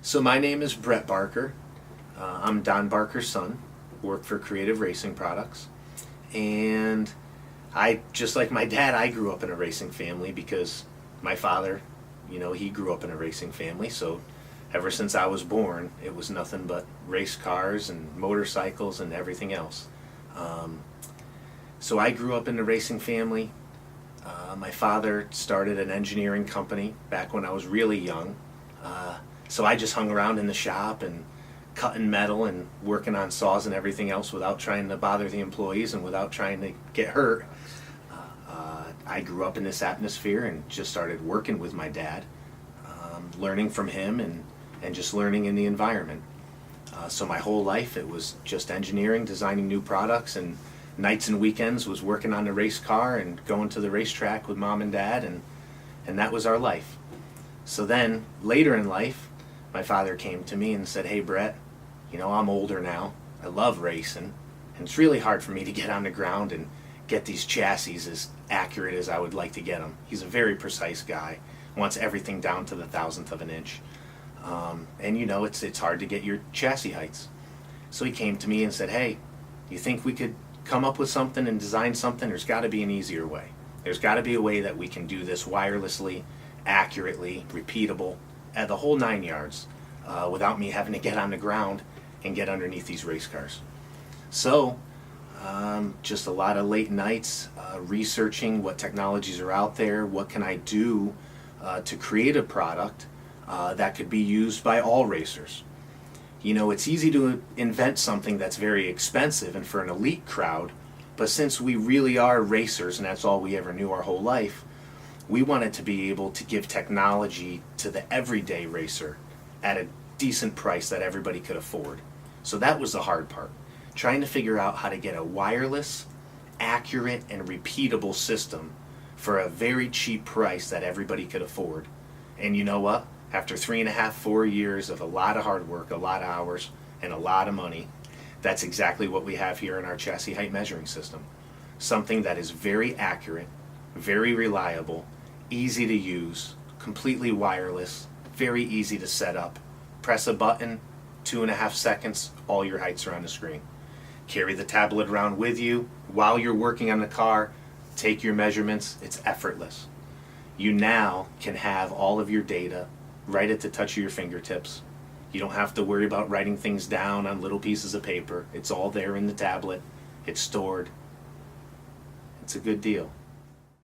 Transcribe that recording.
So my name is Brett Barker. I'm Don Barker's son. Work for Creative Racing Products, and just like my dad, I grew up in a racing family because my father, he grew up in a racing family. So ever since I was born, it was nothing but race cars and motorcycles and everything else. So I grew up in a racing family. My father started an engineering company back when I was really young. So I just hung around in the shop and cutting metal and working on saws and everything else without trying to bother the employees and without trying to get hurt. I grew up in this atmosphere and just started working with my dad, learning from him and just learning in the environment. So my whole life it was just engineering, designing new products, and nights and weekends was working on the race car and going to the racetrack with mom and dad, and that was our life. So then later in life, my father came to me and said, "Hey Brett, I'm older now. I love racing, and it's really hard for me to get on the ground and get these chassis as accurate as I would like to get them." He's a very precise guy, wants everything down to the thousandth of an inch. And it's hard to get your chassis heights. So he came to me and said, "Hey, you think we could come up with something and design something? There's got to be an easier way. There's got to be a way that we can do this wirelessly, accurately, repeatable, at the whole 9 yards, without me having to get on the ground and get underneath these race cars." So just a lot of late nights researching what technologies are out there, what can I do to create a product that could be used by all racers. It's easy to invent something that's very expensive and for an elite crowd, but since we really are racers and that's all we ever knew our whole life, we wanted to be able to give technology to the everyday racer at a decent price that everybody could afford. So that was the hard part, trying to figure out how to get a wireless, accurate, and repeatable system for a very cheap price that everybody could afford. And you know what? After 3.5, 4 years of a lot of hard work, a lot of hours, and a lot of money, that's exactly what we have here in our chassis height measuring system. Something that is very accurate, very reliable, easy to use, completely wireless, very easy to set up. Press a button, 2.5 seconds, all your heights are on the screen. Carry the tablet around with you while you're working on the car, take your measurements, it's effortless. You now can have all of your data right at the touch of your fingertips. You don't have to worry about writing things down on little pieces of paper. It's all there in the tablet. It's stored. It's a good deal.